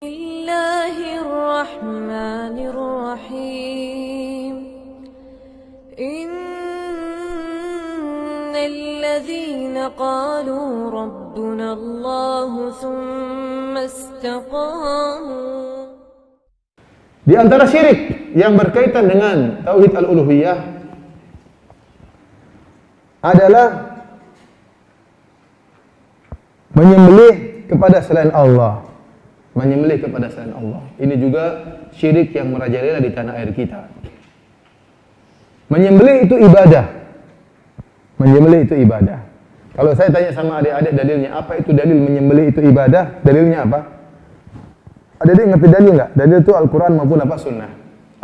الله الرحمن الرحيم إن الذين قالوا ربنا الله ثم استقاموا. Di antara syirik yang berkaitan dengan tauhid al-uluhiyah adalah menyembelih kepada selain Allah. Menyembelih kepada selain Allah. Ini juga syirik yang merajalela di tanah air kita. Menyembelih itu ibadah. Menyembelih itu ibadah. Kalau saya tanya sama adik-adik dalilnya, apa itu dalil menyembelih itu ibadah? Dalilnya apa? Adik-adik ngerti dalil nggak? Dalil itu Al-Quran maupun apa sunnah.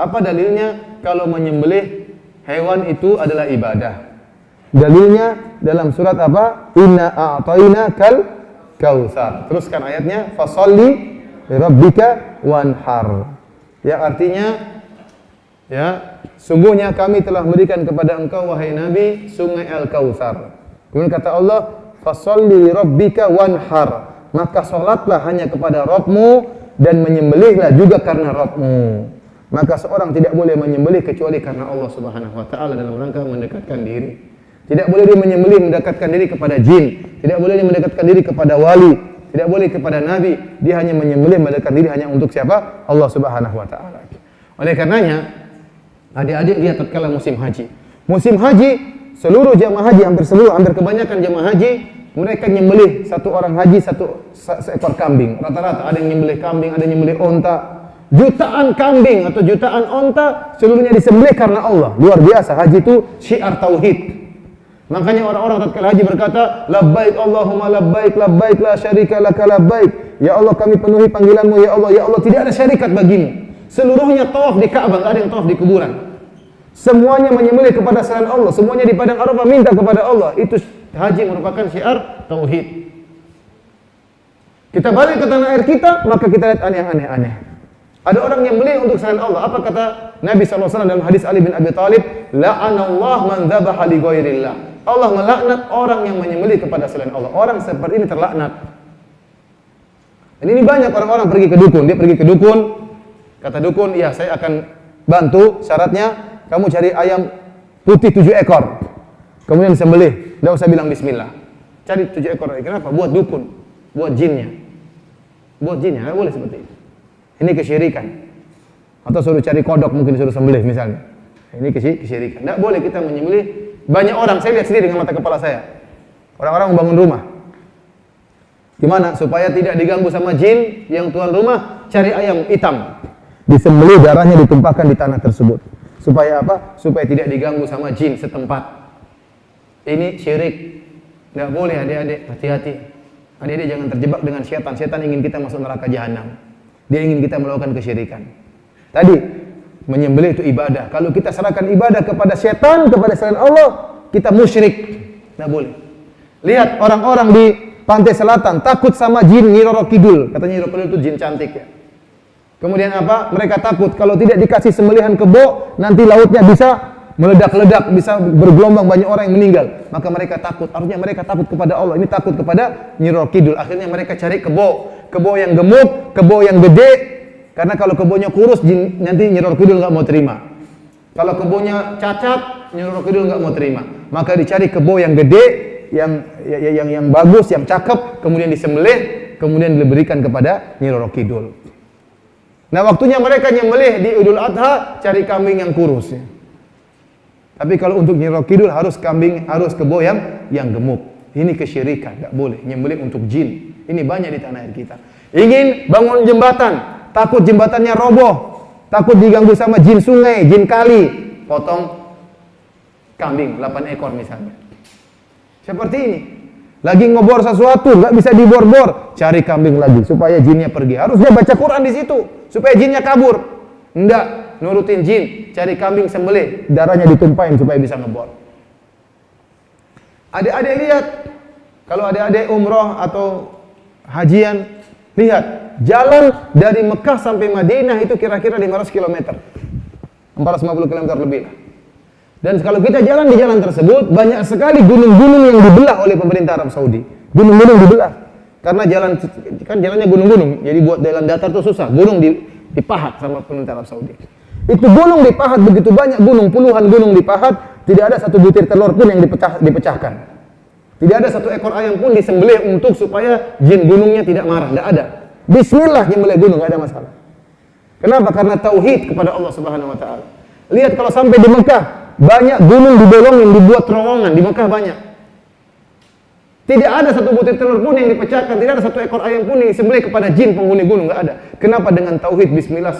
Apa dalilnya kalau menyembelih hewan itu adalah ibadah? Dalilnya dalam surat apa? Inna a'tayna kal kautsar. Teruskan ayatnya, fasalli rabbika wanhar. Ya, artinya ya, sungguhnya kami telah memberikan kepada engkau wahai Nabi sungai Al-Kautsar. Kemudian kata Allah, fasalli rabbika wanhar. Maka salatlah hanya kepada Rabbmu dan menyembelihlah juga karena Rabbmu. Maka seorang tidak boleh menyembelih kecuali karena Allah Subhanahu wa taala dalam rangka mendekatkan diri. Tidak boleh dia menyembelih mendekatkan diri kepada jin, tidak boleh dia mendekatkan diri kepada wali, tidak boleh kepada nabi. Dia hanya menyembelih mendekatkan diri hanya untuk siapa? Allah Subhanahu wa taala. Oleh karenanya, adik-adik lihat tatkala musim haji. Musim haji, seluruh jamaah haji hampir kebanyakan jamaah haji mereka nyembelih satu orang haji seekor kambing. Rata-rata ada yang nyembelih kambing, ada yang nyembelih onta. Jutaan kambing atau jutaan onta seluruhnya disembelih karena Allah. Luar biasa, haji itu syiar tauhid. Makanya orang-orang tatkala haji berkata, labbaik Allahumma labbaik, labbaik la syarika laka labbaik. Ya Allah, kami penuhi panggilanmu ya Allah. Ya Allah, tidak ada syarikat bagimu. Seluruhnya tawaf di Ka'bah, enggak ada yang tawaf di kuburan. Semuanya menyembelih kepada selain Allah, semuanya di padang Arafah minta kepada Allah. Itu haji merupakan syiar tauhid. Kita balik ke tanah air kita, maka kita lihat aneh-aneh. Ada orang yang menyembelih untuk selain Allah. Apa kata Nabi SAW dalam hadis Ali bin Abi Thalib? La'anallahu man dzabaha li ghairillah. Allah melaknat orang yang menyembelih kepada selain Allah. Orang seperti ini terlaknat. Dan ini banyak orang-orang pergi ke dukun. Dia pergi ke dukun, kata dukun, ya saya akan bantu, syaratnya kamu cari ayam putih 7 ekor. Kemudian disembelih, tidak usah bilang bismillah. Cari 7 ekor. Kenapa? Buat dukun, buat jinnya. Buat jinnya, tidak boleh seperti itu. Ini kesyirikan. Atau suruh cari kodok, mungkin suruh sembelih misalnya. Ini kesyirikan. Tidak boleh kita menyembelih. Banyak orang, saya lihat sendiri dengan mata kepala saya. Orang-orang membangun rumah. Gimana? Supaya tidak diganggu sama jin, yang tuan rumah cari ayam hitam. Disembelih, darahnya ditumpahkan di tanah tersebut. Supaya apa? Supaya tidak diganggu sama jin setempat. Ini syirik. Tidak boleh adik-adik, hati-hati. Adik-adik jangan terjebak dengan syaitan. Syaitan ingin kita masuk neraka jahanam. Dia ingin kita melakukan kesyirikan. Tadi, menyembelih itu ibadah. Kalau kita serahkan ibadah kepada syaitan, kepada selain Allah, kita musyrik. Tidak boleh. Lihat orang-orang di pantai selatan takut sama jin Nyi Roro Kidul. Katanya Nyi Roro Kidul itu jin cantik ya. Kemudian apa? Mereka takut kalau tidak dikasih sembelihan kebo, nanti lautnya bisa meledak-ledak, bisa bergelombang, banyak orang yang meninggal. Maka mereka takut. Artinya mereka takut kepada Allah. Ini takut kepada Nyi Roro Kidul. Akhirnya mereka cari kebo. Kebo yang gemuk, kebo yang gede. Karena kalau kebonya kurus, nanti Nyi Roro Kidul nggak mau terima. Kalau kebonya cacat, Nyi Roro Kidul nggak mau terima. Maka dicari kebo yang gede, yang bagus, yang cakep, kemudian disembelih, kemudian diberikan kepada Nyi Roro Kidul. Nah, waktunya mereka nyembelih di Idul Adha, cari kambing yang kurus. Ya. Tapi kalau untuk Nyi Roro Kidul harus kebo yang gemuk. Ini kesyirikan, nggak boleh nyembelih untuk jin. Ini banyak di tanah air kita. Ingin bangun jembatan, takut jembatannya roboh, takut diganggu sama jin sungai, jin kali, potong kambing 8 ekor misalnya. Seperti ini. Lagi ngebor sesuatu, nggak bisa dibor-bor, cari kambing lagi supaya jinnya pergi. Harusnya baca Quran di situ supaya jinnya kabur. Enggak, nurutin jin, cari kambing sembelih, darahnya ditumpahin supaya bisa ngebor. Adik-adik lihat, kalau adik-adik umroh atau hajian, lihat, jalan dari Mekah sampai Madinah itu kira-kira 500 km. 450 km lebih. Dan kalau kita jalan di jalan tersebut, banyak sekali gunung-gunung yang dibelah oleh pemerintah Arab Saudi. Gunung-gunung dibelah. Karena jalannya gunung-gunung, jadi buat jalan datar itu susah. Gunung dipahat sama pemerintah Arab Saudi. Itu gunung dipahat, begitu banyak gunung, puluhan gunung dipahat, tidak ada satu butir telur pun yang dipecahkan. Tidak ada satu ekor ayam pun disembelih untuk supaya jin gunungnya tidak marah, tidak ada. Bismillah nyembelih gunung, tidak ada masalah. Kenapa? Karena tauhid kepada Allah Subhanahu wa taala. Lihat kalau sampai di Mekah, banyak gunung dibolongin, dibuat terowongan, di Mekah banyak. Tidak ada satu butir telur pun yang dipecahkan, tidak ada satu ekor ayam pun yang disembelih kepada jin penghuni gunung, enggak ada. Kenapa? Dengan tauhid bismillah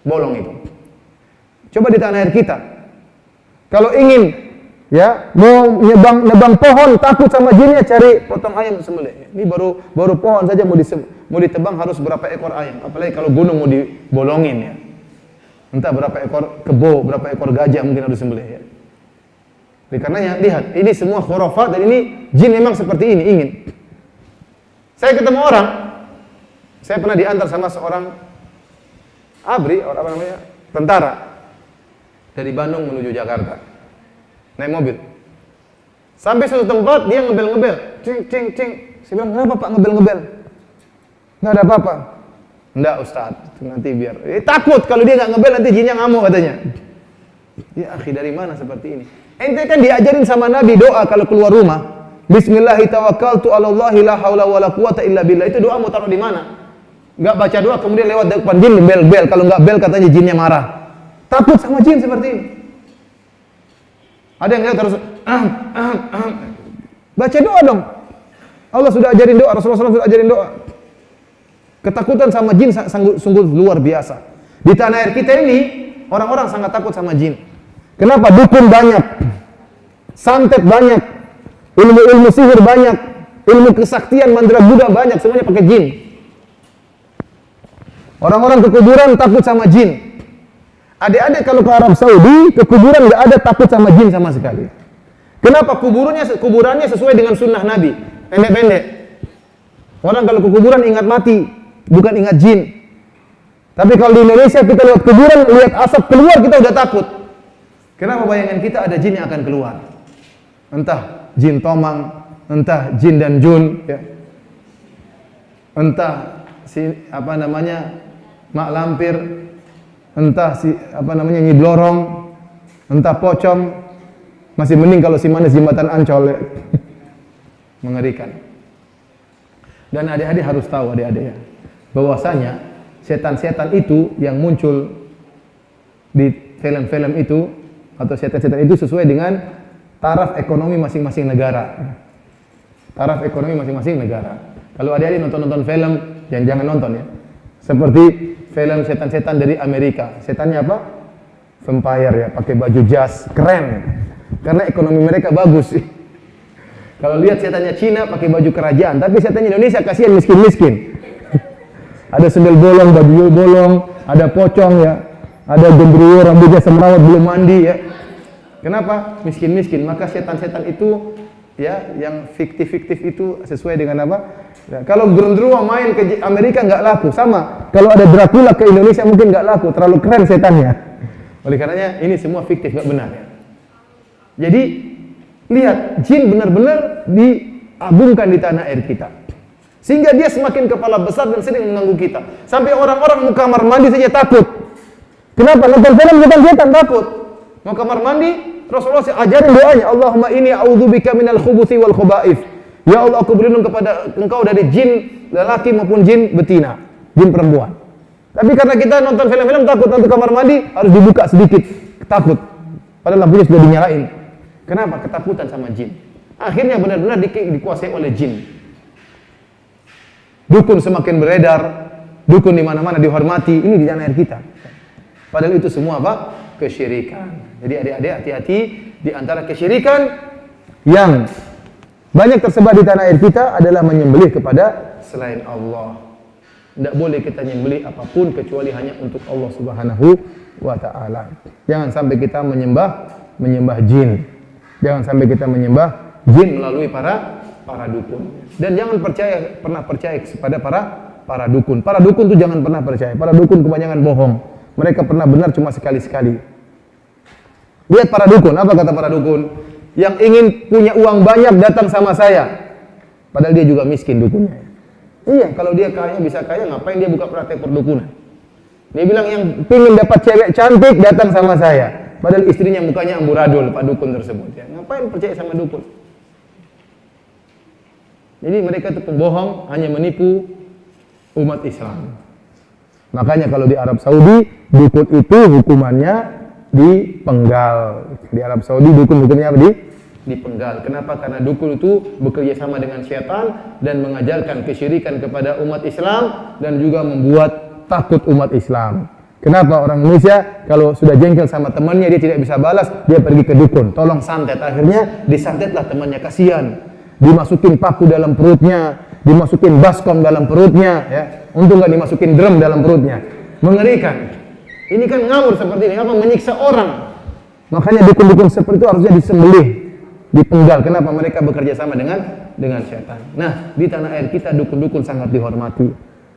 bolong itu. Coba di tanah air kita. Kalau ingin ya mau nebang pohon, takut sama jinnya, cari potong ayam sembelih. Ini baru pohon saja mau ditebang harus berapa ekor ayam, apalagi kalau gunung mau dibolongin ya. Entah berapa ekor kebo, berapa ekor gajah mungkin harus sembelih ya. Oleh karenanya, lihat, ini semua khurafat dan ini jin memang seperti ini, ingin. Saya ketemu orang, saya pernah diantar sama seorang abri, orang apa namanya, tentara, dari Bandung menuju Jakarta, naik mobil. Sampai suatu tempat, dia ngebel-ngebel, cing. Saya bilang, kenapa Pak ngebel-ngebel? Nggak ada apa-apa. Enggak Ustaz, nanti biar. Takut kalau dia nggak ngebel, nanti jinnya ngamuk katanya. Ya akhi, dari mana seperti ini? Ente kan diajarin sama Nabi doa kalau keluar rumah. Bismillahirrahmanirrahim. Tawakkaltu 'ala haula wala quwata illa billah. Itu doa mau taruh di mana? Enggak baca doa kemudian lewat depan jin bel-bel. Kalau enggak bel katanya jinnya marah. Takut sama jin seperti ini. Ada yang lihat harus baca doa dong. Allah sudah ajarin doa, Rasulullah SAW sudah ajarin doa. Ketakutan sama jin sungguh luar biasa. Di tanah air kita ini orang-orang sangat takut sama jin. Kenapa? Dukun banyak, santet banyak, ilmu sihir banyak, ilmu kesaktian mantra Buddha banyak, semuanya pakai jin. Orang-orang ke kuburan takut sama jin. Adik-adik kalau ke Arab Saudi, ke kuburan nggak ada takut sama jin sama sekali. Kenapa? Kuburannya sesuai dengan sunnah Nabi, pendek-pendek. Orang kalau ke kuburan ingat mati, bukan ingat jin. Tapi kalau di Indonesia kita lihat kuburan, lihat asap keluar kita udah takut. Kenapa? Bayangan kita ada jin yang akan keluar. Entah jin tomang, entah jin dan jun, ya. Entah mak lampir, entah Nyi Blorong, entah pocong. Masih mending kalau si manis jembatan Ancol, ya. Mengerikan. Dan adik-adik harus tahu adik-adik ya, bahwasanya setan-setan itu yang muncul di film-film itu atau setan-setan itu sesuai dengan taraf ekonomi masing-masing negara. Taraf ekonomi masing-masing negara. Kalau adik-adik nonton film, jangan nonton ya. Seperti film setan-setan dari Amerika. Setannya apa? Vampire ya, pakai baju jas, keren. Karena ekonomi mereka bagus. Kalau lihat setannya Cina pakai baju kerajaan, tapi setannya Indonesia kasihan miskin-miskin. Ada sendal bolong, baju bolong, ada pocong ya. Ada gendruwo, rambutnya semrawut, belum mandi ya. Kenapa? Miskin-miskin. Maka setan-setan itu ya, yang fiktif-fiktif itu sesuai dengan apa? Ya, kalau gendruwo main ke Amerika nggak laku. Sama, kalau ada Dracula ke Indonesia mungkin nggak laku. Terlalu keren setannya. Oleh karenanya ini semua fiktif, nggak benar ya. Jadi lihat, jin benar-benar diagungkan di tanah air kita. Sehingga dia semakin kepala besar dan sering mengganggu kita. Sampai orang-orang mau kamar mandi saja takut. Kenapa? Nonton film setan takut. Mau kamar mandi, Rasulullah ajarin doanya, Allahumma inni a'udzubika minal khubuthi wal khaba'ith. Ya Allah, aku berlindung kepada Engkau dari jin lelaki maupun jin betina, jin perempuan. Tapi karena kita nonton film-film takut, nanti kamar mandi harus dibuka sedikit, takut. Padahal lampunya sudah dinyalain. Kenapa? Ketakutan sama jin. Akhirnya benar-benar dikuasai oleh jin. Dukun semakin beredar, dukun di mana-mana dihormati, ini di tanah air kita. Padahal itu semua apa? Kesyirikan. Jadi adik-adik hati-hati, di antara kesyirikan yang banyak tersebar di tanah air kita adalah menyembelih kepada selain Allah. Tidak boleh kita menyembelih apapun kecuali hanya untuk Allah Subhanahu wa taala. Jangan sampai kita menyembah jin. Jangan sampai kita menyembah jin melalui para dukun. Dan jangan pernah percaya kepada para dukun. Para dukun itu jangan pernah percaya. Para dukun kebanyakan bohong. Mereka pernah benar cuma sekali-sekali. Lihat para dukun, apa kata para dukun? Yang ingin punya uang banyak datang sama saya. Padahal dia juga miskin dukunnya. Iya, kalau dia kaya, bisa kaya, ngapain dia buka praktek perdukunan? Dia bilang yang pingin dapat cewek cantik datang sama saya. Padahal istrinya mukanya amburadul, Pak Dukun tersebut. Ya, ngapain percaya sama dukun? Jadi mereka itu pembohong, hanya menipu umat Islam. Makanya kalau di Arab Saudi, dukun itu hukumannya dipenggal. Di Arab Saudi dukun hukumnya apa? Dipenggal. Kenapa? Karena dukun itu bekerja sama dengan syaitan dan mengajarkan kesyirikan kepada umat Islam dan juga membuat takut umat Islam. Kenapa orang Indonesia kalau sudah jengkel sama temannya dia tidak bisa balas, dia pergi ke dukun, tolong santet. Akhirnya disantetlah temannya, kasihan. Dimasukin paku dalam perutnya, dimasukin baskom dalam perutnya, ya. Untung nggak dimasukin drum dalam perutnya. Mengerikan. Ini kan ngawur seperti ini, apa menyiksa orang. Makanya dukun-dukun seperti itu harusnya disembelih, dipenggal. Kenapa? Mereka bekerja sama dengan syaitan. Nah, di tanah air kita dukun-dukun sangat dihormati.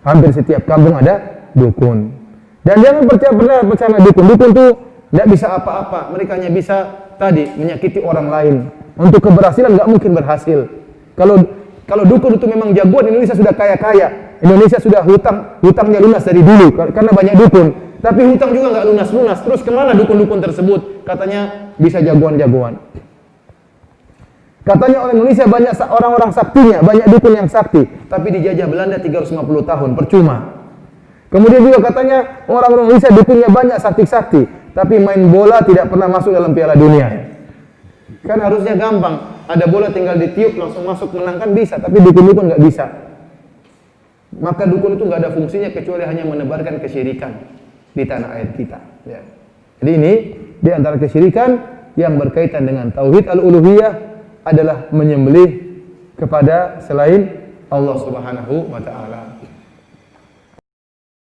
Hampir setiap kampung ada dukun. Dan jangan percaya dukun. Dukun itu tidak bisa apa-apa. Mereka hanya bisa tadi menyakiti orang lain. Untuk keberhasilan nggak mungkin berhasil. Kalau dukun itu memang jagoan, Indonesia sudah kaya-kaya. Indonesia sudah hutangnya lunas dari dulu karena banyak dukun. Tapi hutang juga nggak lunas-lunas. Terus kemana dukun-dukun tersebut? Katanya bisa jagoan-jagoan. Katanya orang Indonesia banyak orang-orang saktinya, banyak dukun yang sakti. Tapi dijajah Belanda 350 tahun, percuma. Kemudian juga katanya orang-orang Indonesia dukunnya banyak sakti-sakti. Tapi main bola tidak pernah masuk dalam Piala Dunia. Kan harusnya gampang. Ada bola tinggal ditiup langsung masuk menang kan bisa. Tapi dukun-dukun nggak bisa. Maka dukun itu nggak ada fungsinya kecuali hanya menebarkan kesyirikan di tanah air kita. Ya. Jadi ini di antara kesyirikan yang berkaitan dengan tauhid al-uluhiyah adalah menyembelih kepada selain Allah Subhanahu wa taala.